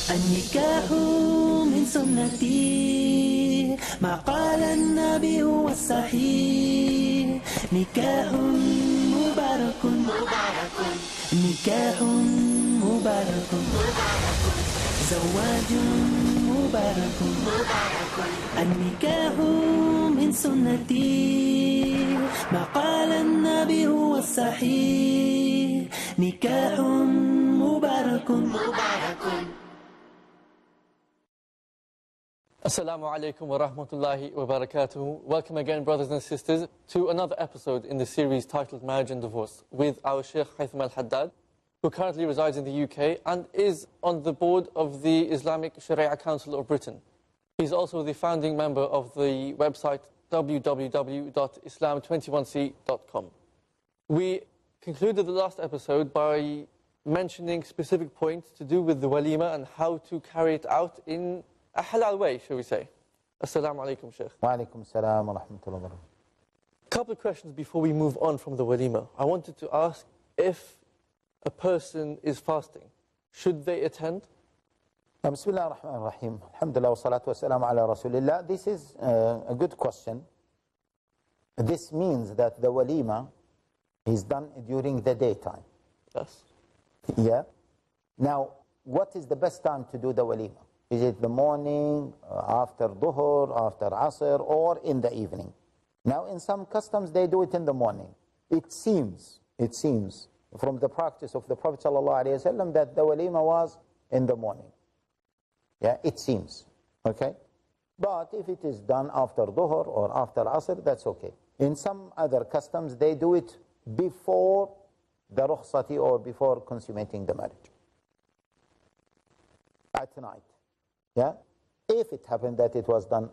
النكاح من سنتي ما قال النبي هو الصحيح نكاح مبارك نكاح مبارك زواج مبارك النكاح من سنتي ما قال النبي هو الصحيح نكاح مبارك Assalamu alaikum wa rahmatullahi wa barakatuh. Welcome again, brothers and sisters, to another episode in the series titled Marriage and Divorce with our Sheikh Haitham Al Haddad, who currently resides in the UK and is on the board of the Islamic Sharia Council of Britain. He's also the founding member of the website www.islam21c.com. We concluded the last episode by mentioning specific points to do with the walima and how to carry it out in a halal way, shall we say. Assalamu alaikum, Shaykh. Wa alaikum salam wa rahmatullahi wa barakatuh. Couple of questions before we move on from the walima. I wanted to ask, if a person is fasting, should they attend? Bismillah ar-Rahman ar-Rahim. Alhamdulillah wa salatu wa salam ala Rasulillah. This is a good question. This means that the walima is done during the daytime. Yes. Yeah. Now, what is the best time to do the walima? Is it the morning, after dhuhr, after asr, or in the evening? Now, in some customs, they do it in the morning. It seems from the practice of the Prophet ﷺ that the walima was in the morning. Yeah, it seems. Okay? But if it is done after dhuhr or after asr, that's okay. In some other customs, they do it before the rukhsati or before consummating the marriage. At night. Yeah? If it happened that it was done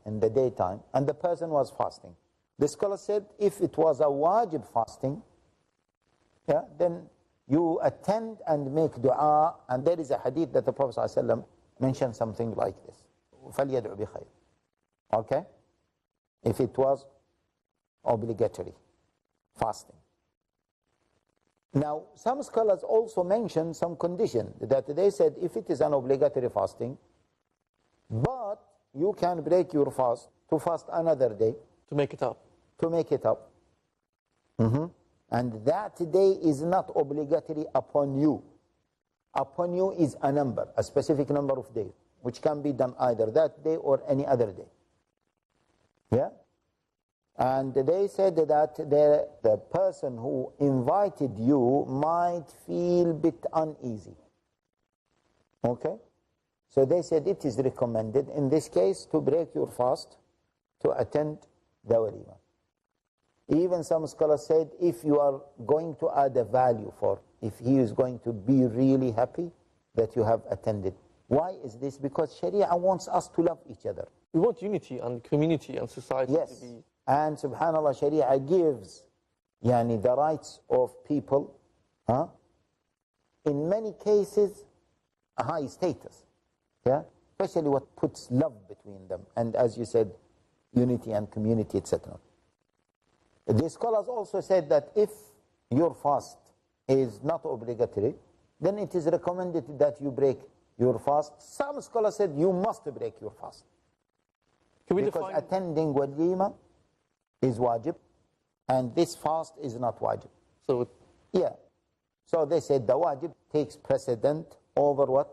in the daytime and the person was fasting. The scholar said if it was a wajib fasting, yeah, then you attend and make dua, and there is a hadith that the Prophet ﷺ mentioned something like this. فَلْيَدْعُ بِخَيْرٍ. Okay? If it was obligatory fasting. Now, some scholars also mention some condition that they said if it is an obligatory fasting, but you can break your fast to fast another day. To make it up. To make it up. And that day is not obligatory upon you. Upon you is a number, a specific number of days, which can be done either that day or any other day. Yeah? And they said that the person who invited you might feel a bit uneasy. Okay? So they said it is recommended, in this case, to break your fast to attend the walima. Even some scholars said if you are going to add a value for, if he is going to be really happy that you have attended. Why is this? Because Sharia wants us to love each other. We want unity and community and society to be... And subhanAllah, Sharia gives the rights of people, in many cases, a high status. Yeah? Especially what puts love between them. And as you said, unity and community, etc. The scholars also said that if your fast is not obligatory, then it is recommended that you break your fast. Some scholars said you must break your fast. Because attending walima is wajib, and this fast is not wajib. So, yeah. So they said the wajib takes precedent over what?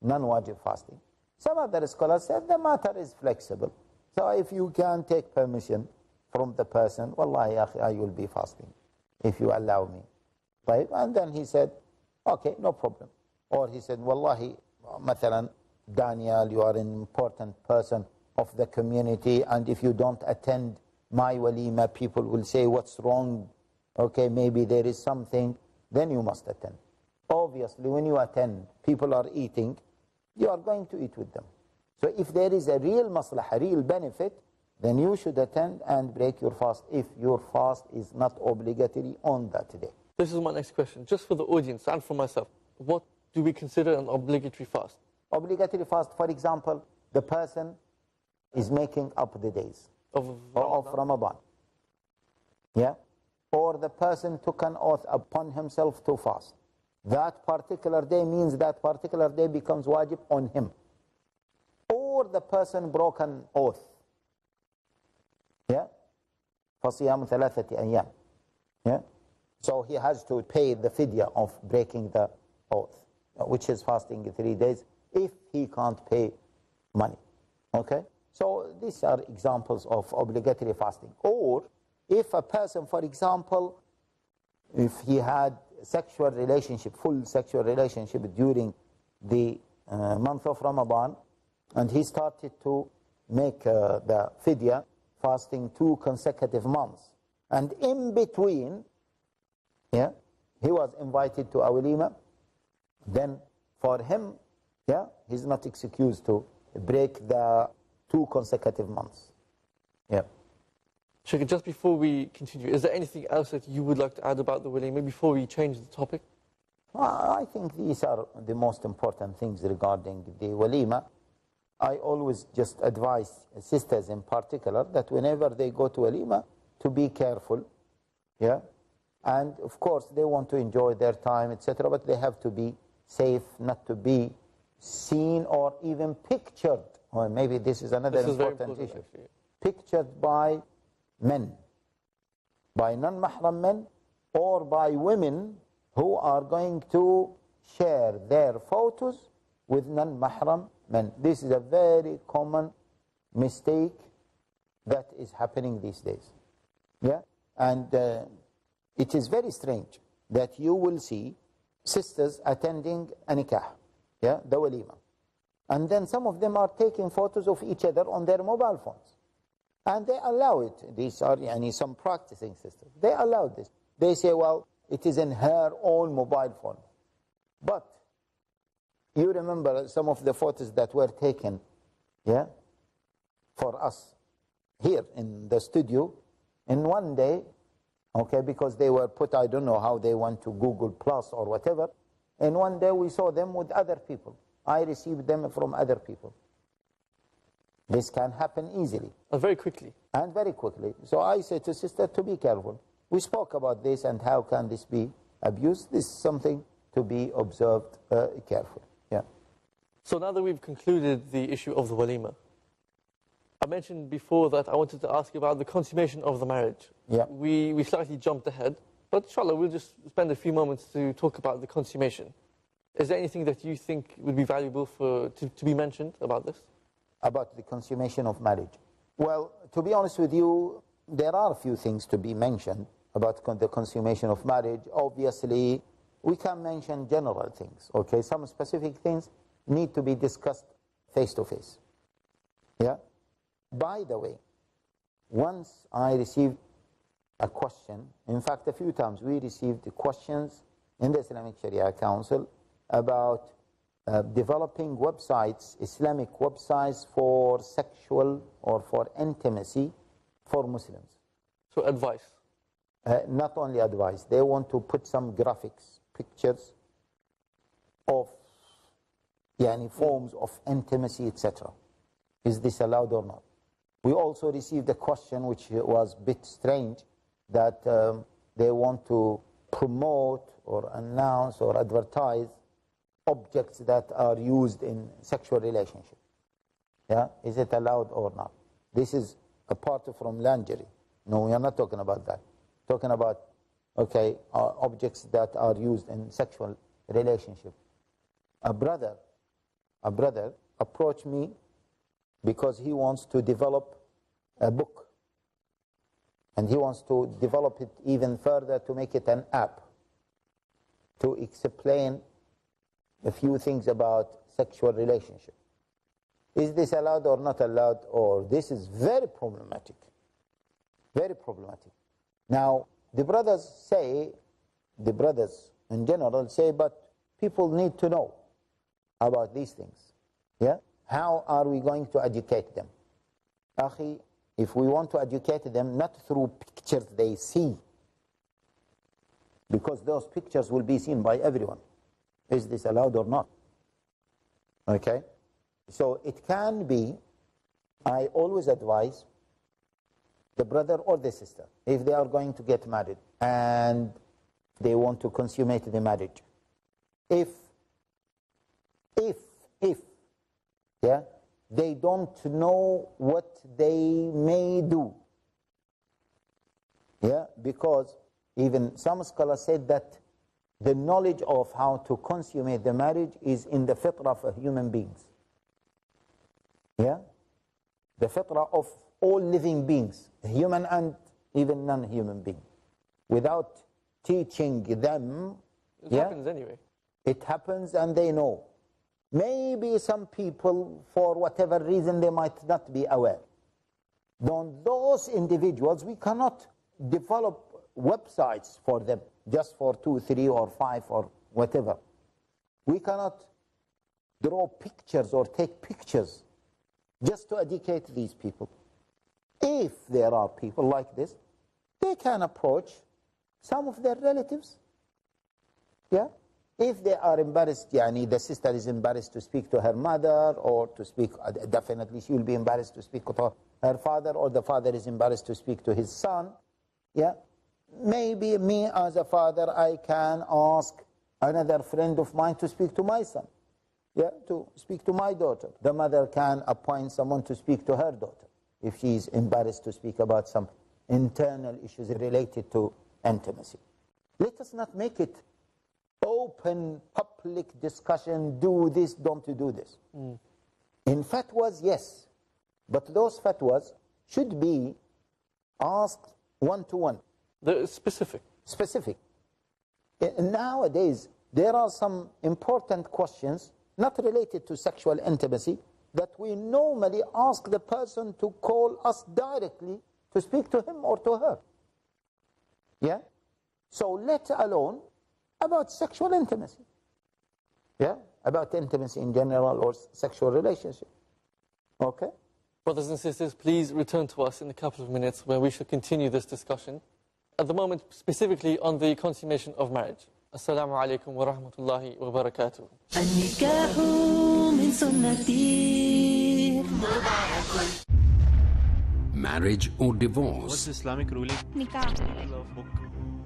Non-wajib fasting. Some other scholars said the matter is flexible. So if you can take permission from the person, wallahi akhi, I will be fasting, if you allow me. Right? And then he said, okay, no problem. Or he said, wallahi, mathalan, Daniel, you are an important person of the community, and if you don't attend my walima, people will say, what's wrong? Okay, maybe there is something. Then you must attend. Obviously, when you attend, people are eating, you are going to eat with them. So if there is a real maslahah, real benefit, then you should attend and break your fast if your fast is not obligatory on that day. This is my next question. Just for the audience and for myself, what do we consider an obligatory fast? Obligatory fast, for example, the person is making up the days of Ramadan. Yeah? Or the person took an oath upon himself to fast. That particular day means that particular day becomes wajib on him. Or the person broke an oath. Yeah? فَصِيَامُ ثَلَاثَةِ أَيَّامٍ. Yeah? So he has to pay the fidya of breaking the oath, which is fasting 3 days, if he can't pay money. Okay? So these are examples of obligatory fasting. Or if a person, for example, if he had sexual relationship, full sexual relationship during the month of Ramadan, and he started to make the fidya, fasting 2 consecutive months, and in between, yeah, he was invited to a walima, then for him, yeah, he's not excused to break the 2 consecutive months. Yeah. Sheikh, just before we continue, is there anything else that you would like to add about the walima before we change the topic? I think these are the most important things regarding the walima. I always just advise sisters in particular that whenever they go to walima, to be careful, yeah? And of course they want to enjoy their time, etc., but they have to be safe, not to be seen or even pictured. Or maybe this is another important issue. Actually. Pictured by men, by non-mahram men, or by women who are going to share their photos with non-mahram men. This is a very common mistake that is happening these days. Yeah? And it is very strange that you will see sisters attending a nikah, yeah, the walima. And then some of them are taking photos of each other on their mobile phones. And they allow it. These are some practicing sisters. They allow this. They say, well, it is in her own mobile phone. But you remember some of the photos that were taken, yeah, for us here in the studio in one day, okay, because they were put, I don't know how they went to Google Plus or whatever. And one day we saw them with other people. I received them from other people. This can happen easily. And very quickly. And very quickly. So I say to sister to be careful. We spoke about this and how can this be abused. This is something to be observed carefully. Yeah. So now that we've concluded the issue of the walima, I mentioned before that I wanted to ask you about the consummation of the marriage. Yeah. We slightly jumped ahead, but inshallah we'll just spend a few moments to talk about the consummation. Is there anything that you think would be valuable to be mentioned about this? About the consummation of marriage. Well, to be honest with you, there are a few things to be mentioned about the consummation of marriage. Obviously, we can mention general things, okay? Some specific things need to be discussed face to face. Yeah? By the way, once I received a question, in fact, a few times we received questions in the Islamic Sharia Council about developing websites, Islamic websites for sexual or for intimacy for Muslims. So advice? Not only advice, they want to put some graphics, pictures of forms of intimacy, etc. Is this allowed or not? We also received a question which was a bit strange, that they want to promote or announce or advertise objects that are used in sexual relationship. Yeah, is it allowed or not? This is apart from lingerie. No, we are not talking about that. Talking about, okay, objects that are used in sexual relationship. A brother approached me because he wants to develop a book. And he wants to develop it even further to make it an app to explain a few things about sexual relationship. Is this allowed or not allowed? Or this is very problematic. Very problematic. Now, the brothers in general say, but people need to know about these things. Yeah? How are we going to educate them? Akhi, if we want to educate them, not through pictures they see, because those pictures will be seen by everyone. Is this allowed or not? Okay? So it can be, I always advise the brother or the sister, if they are going to get married and they want to consummate the marriage, if, yeah, they don't know what they may do. Yeah, because even some scholars said that the knowledge of how to consummate the marriage is in the fitrah of human beings. Yeah? The fitrah of all living beings, human and even non-human beings. Without teaching them, it happens anyway. It happens and they know. Maybe some people, for whatever reason, they might not be aware. Those individuals, we cannot develop websites for them, just for 2, 3, or 5, or whatever. We cannot draw pictures or take pictures just to educate these people. If there are people like this, they can approach some of their relatives. Yeah? If they are embarrassed, the sister is embarrassed to speak to her mother, or to speak, definitely she will be embarrassed to speak to her father, or the father is embarrassed to speak to his son. Yeah? Maybe me as a father, I can ask another friend of mine to speak to my son. Yeah, to speak to my daughter. The mother can appoint someone to speak to her daughter if she is embarrassed to speak about some internal issues related to intimacy. Let us not make it open, public discussion, do this, don't do this. In fatwas, yes, but those fatwas should be asked one-to-one. The specific. Specific. Nowadays, there are some important questions not related to sexual intimacy that we normally ask the person to call us directly to speak to him or to her. Yeah? So let alone about sexual intimacy. Yeah? About intimacy in general or sexual relationship. Okay? Brothers and sisters, please return to us in a couple of minutes where we shall continue this discussion. At the moment, specifically on the consummation of marriage. Assalamu alaikum wa rahmatullahi wa barakatuh. النكاح من سنتي. Marriage or divorce? What's Islamic ruling? Nikah.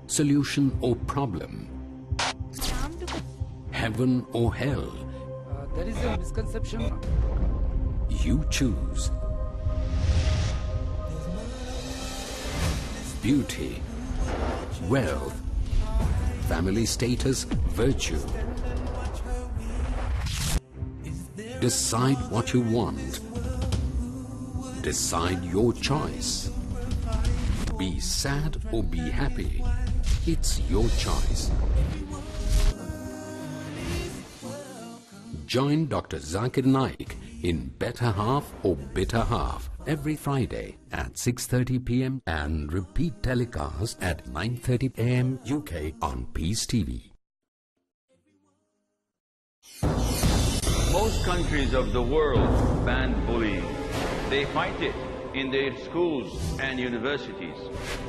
Solution or problem? Heaven or hell? There is a misconception. You choose. Beauty, wealth, family status, virtue. Decide what you want. Decide your choice. Be sad or be happy. It's your choice. Join Dr. Zakir Naik in Better Half or Bitter Half every Friday at 6:30 p.m. and repeat telecast at 9:30 a.m. UK on Peace TV. Most countries of the world ban bullying. They fight it in their schools and universities.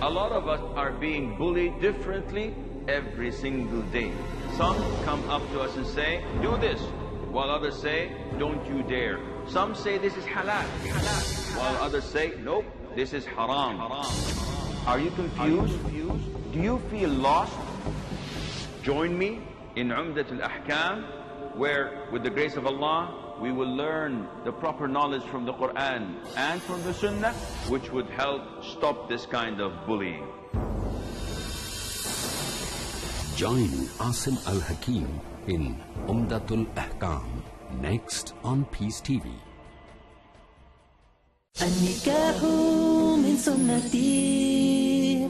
A lot of us are being bullied differently every single day. Some come up to us and say, do this, while others say, don't you dare. Some say this is halal, while others say, nope, this is haram. Are you confused? Do you feel lost? Join me in Umdat al-Ahkam, where with the grace of Allah, we will learn the proper knowledge from the Quran and from the Sunnah, which would help stop this kind of bullying. Join Asim Al Hakim in Umdatul Ahkam next on Peace TV. النكاح من سنتي.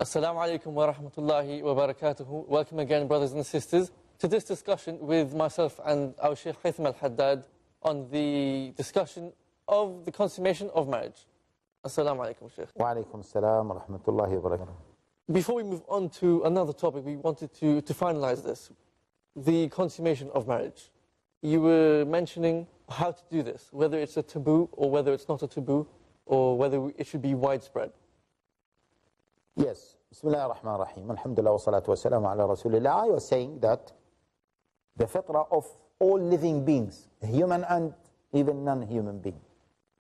Assalamu alaikum wa rahmatullahi wa barakatuhu. Welcome again, brothers and sisters, to this discussion with myself and our Shaykh Haitham Al Haddad on the discussion of the consummation of marriage. Assalamu alaikum, Shaykh. Wa alaikum assalam wa rahmatullahi wa barakatuh. Before we move on to another topic, we wanted to finalize this, the consummation of marriage. You were mentioning how to do this, whether it's a taboo or whether it's not a taboo, or whether it should be widespread. Yes. Bismillah ar-Rahman ar-Rahim. Alhamdulillah wa salatu wa salam ala Rasulillah. I was saying that the fitrah of all living beings, human and even non-human being,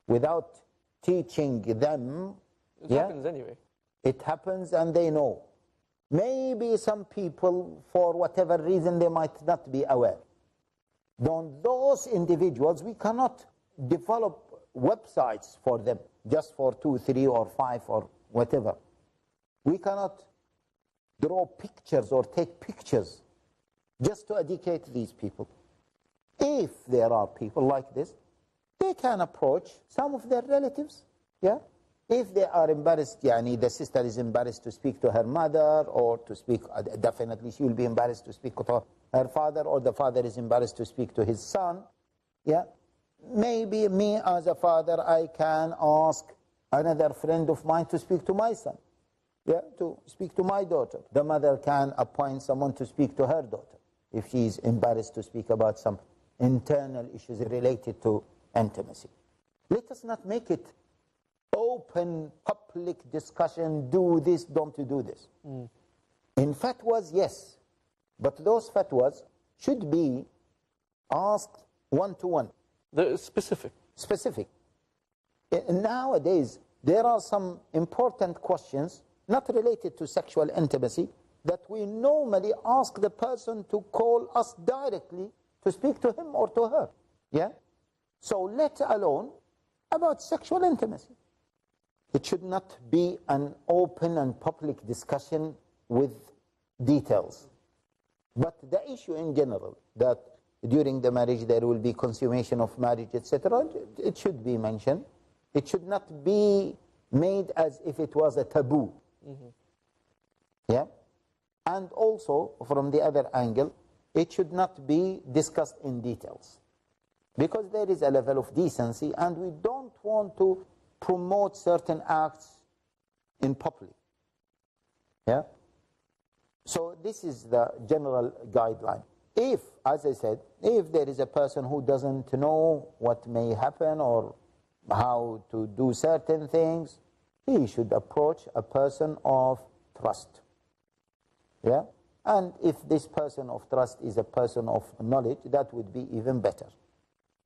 without teaching them, It happens anyway. it happens and they know. Maybe some people, for whatever reason, they might not be aware. Those individuals, we cannot develop websites for them, just for 2, 3, or 5, or whatever. We cannot draw pictures or take pictures just to educate these people. If there are people like this, they can approach some of their relatives, yeah? If they are embarrassed, the sister is embarrassed to speak to her mother, or to speak, definitely she will be embarrassed to speak to her father, or the father is embarrassed to speak to his son, yeah? Maybe me as a father, I can ask another friend of mine to speak to my son, yeah, to speak to my daughter. The mother can appoint someone to speak to her daughter if she is embarrassed to speak about some internal issues related to intimacy. Let us not make it open, public discussion, do this, don't do this. In fatwas, yes, but those fatwas should be asked one-to-one. They're specific. Specific. Nowadays, there are some important questions not related to sexual intimacy that we normally ask the person to call us directly to speak to him or to her. Yeah? So let alone about sexual intimacy. It should not be an open and public discussion with details. But the issue in general, that during the marriage there will be consummation of marriage, etc., it should be mentioned. It should not be made as if it was a taboo. Yeah? And also, from the other angle, it should not be discussed in details. Because there is a level of decency, and we don't want to promote certain acts in public. Yeah? So this is the general guideline. If, as I said, if there is a person who doesn't know what may happen or how to do certain things, he should approach a person of trust. Yeah? And if this person of trust is a person of knowledge, that would be even better,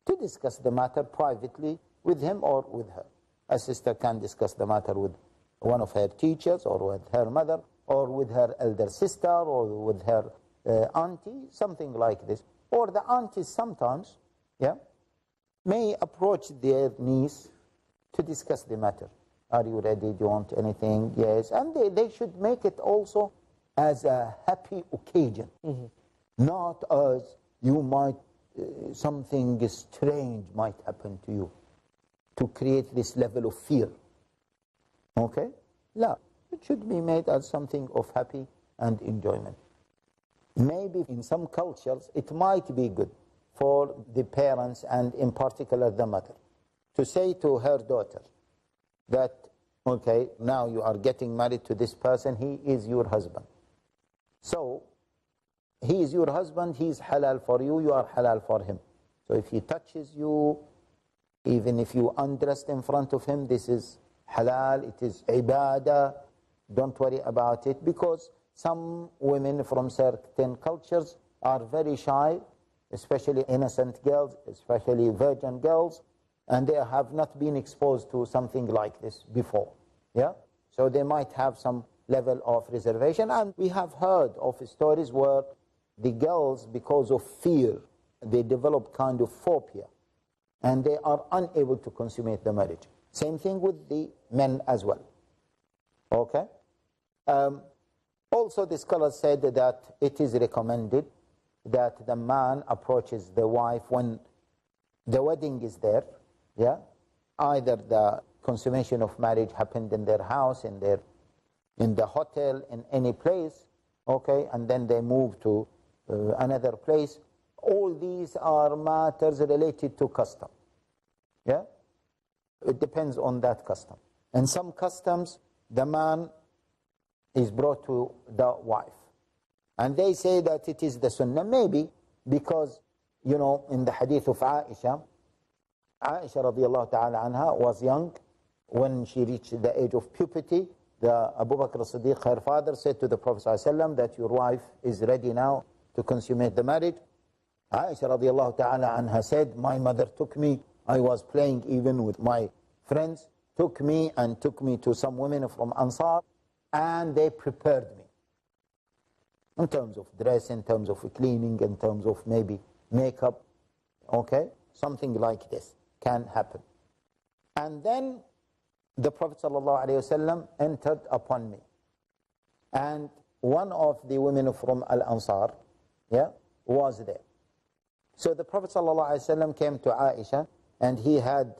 to discuss the matter privately with him or with her. A sister can discuss the matter with one of her teachers, or with her mother, or with her elder sister, or with her auntie, something like this. Or the aunties sometimes, yeah, may approach their niece to discuss the matter. Are you ready? Do you want anything? Yes. And they should make it also as a happy occasion, not as you might, something strange might happen to you, to create this level of fear. Okay? No, it should be made as something of happy and enjoyment. Maybe in some cultures it might be good for the parents, and in particular the mother, to say to her daughter that, okay, now you are getting married to this person, he is your husband. So, he is your husband, he is halal for you, you are halal for him. So if he touches you, even if you undressed in front of him, this is halal, it is ibadah, don't worry about it. Because some women from certain cultures are very shy, especially innocent girls, especially virgin girls, and they have not been exposed to something like this before. Yeah? So they might have some level of reservation. And we have heard of stories where the girls, because of fear, they develop kind of phobia, and they are unable to consummate the marriage. Same thing with the men as well. Okay? Also, the scholars said that it is recommended that the man approaches the wife when the wedding is there. Yeah? Either the consummation of marriage happened in their house, in the hotel, in any place, okay, and then they move to another place. All these are matters related to custom. Yeah? It depends on that custom. In some customs, the man is brought to the wife. And they say that it is the sunnah, maybe because, you know, in the hadith of Aisha radiallahu ta'ala anha was young when she reached the age of puberty. The Abu Bakr as-Siddiq, her father, said to the Prophet ﷺ that your wife is ready now to consummate the marriage. Aisha radiallahu ta'ala anha said, my mother took me, I was playing even with my friends, took me to some women from Ansar, and they prepared me. in terms of dress, in terms of cleaning, in terms of maybe makeup, okay? Something like this can happen. And then the Prophet ﷺ entered upon me. And one of the women from Al-Ansar, was there. So the Prophet ﷺ came to Aisha, and he had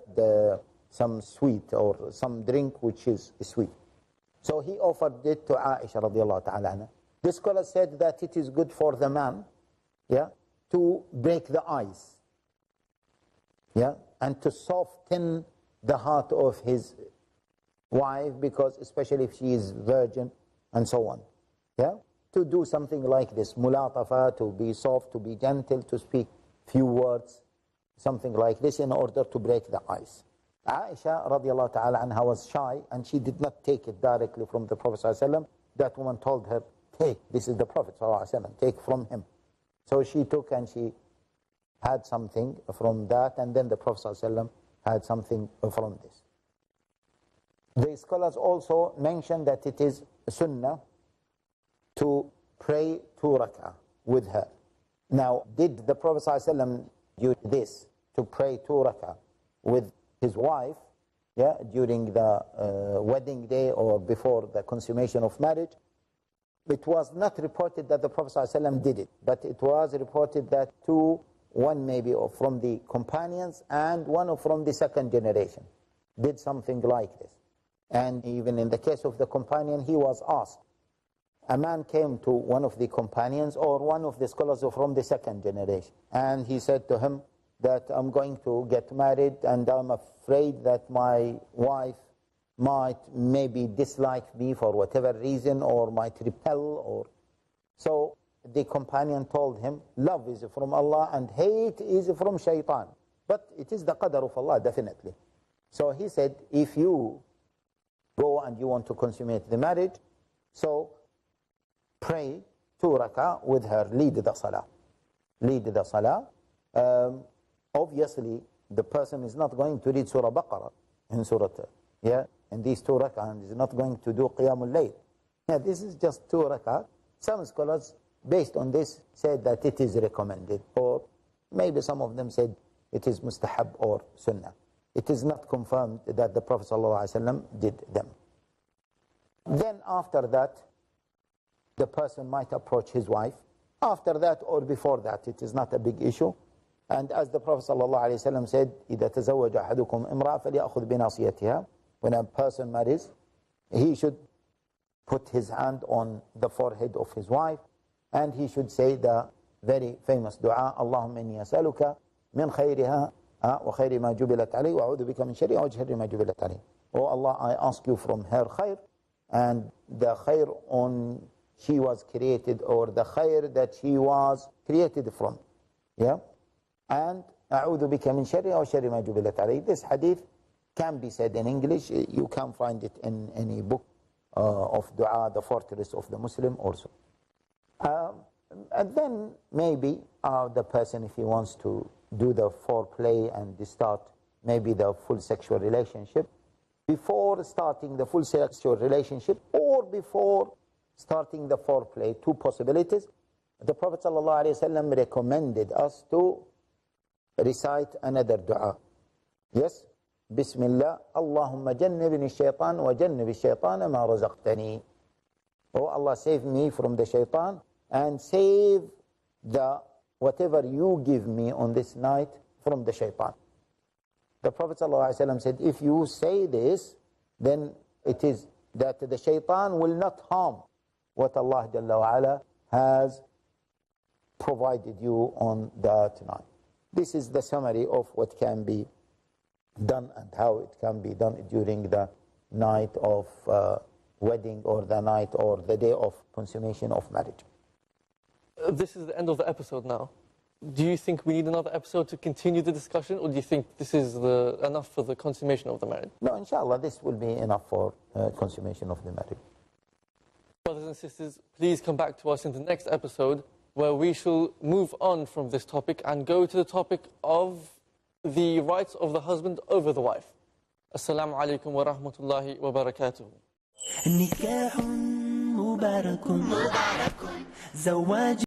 some sweet or some drink which is sweet. So he offered it to Aisha radiallahu ta'ala anha. The scholar said that it is good for the man, to break the ice, and to soften the heart of his wife, because especially if she is virgin and so on, to do something like this, mulatafa, to be soft, to be gentle, to speak few words, something like this, in order to break the ice. Aisha radiallahu ta'ala anha was shy, and she did not take it directly from the Prophet sallallahu alaihi wasallam. That woman told her, take, this is the Prophet sallallahu alaihi wasallam, take from him. So she took and she had something from that, and then the Prophet sallallahu alaihi wasallam had something from this. The scholars also mention that it is sunnah to pray 2 rak'ah with her. Now, did the Prophet ﷺ do this, to pray 2 rak'ah with his wife, during the wedding day or before the consummation of marriage? It was not reported that the Prophet ﷺ did it, but it was reported that one maybe from the companions and one from the second generation did something like this. And even in the case of the companion, he was asked. A man came to one of the companions, or one of the scholars from the second generation, and he said to him that I'm going to get married, and I'm afraid that my wife might maybe dislike me for whatever reason, or might repel, or so the companion told him, love is from Allah and hate is from shaitan, but it is the qadr of Allah, definitely. So he said, if you go and you want to consummate the marriage, so pray 2 rak'ah with her, lead the salah. Lead the salah. Obviously, the person is not going to read Surah Baqarah in Surah, in these 2 rak'ah, and is not going to do Qiyamul Layl. This is just 2 rak'ah. Some scholars, based on this, said that it is recommended, or maybe some of them said it is mustahab or sunnah. It is not confirmed that the Prophet ﷺ did them. Then after that, the person might approach his wife. After that or before that, it is not a big issue. And as the Prophet ﷺ said, إِذَا تَزَوَّجَ أَحَدُكُمْ إِمْرَأَ فَلْيَأْخُذْ بِنَاصِيَتِهَا. When a person marries, he should put his hand on the forehead of his wife, and he should say the very famous dua, اللهم إني أسألك من خيرها وخير ما جبلت عليه وأعوذ بك من شرها وشر ما جبلت عليه. Oh Allah, I ask you from her khair, and the khair on she was created, or the khair that she was created from. And أعوذ بك من شرها وشر ما جبلت عليه. This hadith can be said in English. You can find it in any book of dua, the fortress of the Muslim also. And then maybe the person, if he wants to do the foreplay and start maybe the full sexual relationship, before starting the full sexual relationship or before starting the foreplay, 2 possibilities. The Prophet ﷺ recommended us to recite another dua. Yes? Bismillah, Allahumma jannibni shaitan wa jannibi shaitana ma razaqtani. Oh Allah, save me from the shaitan and save whatever you give me on this night from the shaitan. The Prophet ﷺ said, if you say this, then it is that the shaitan will not harm what Allah Jalla wa Ala has provided you on that night. This is the summary of what can be done and how it can be done during the night of wedding, or the night or the day of consummation of marriage. This is the end of the episode now. Do you think we need another episode to continue the discussion, or do you think this is enough for the consummation of the marriage? No, inshallah, this will be enough for consummation of the marriage. Brothers and sisters, please come back to us in the next episode, where we shall move on from this topic and go to the topic of the rights of the husband over the wife. Assalamu alaikum wa rahmatullahi wa barakatuh. نكاح مبارك زواج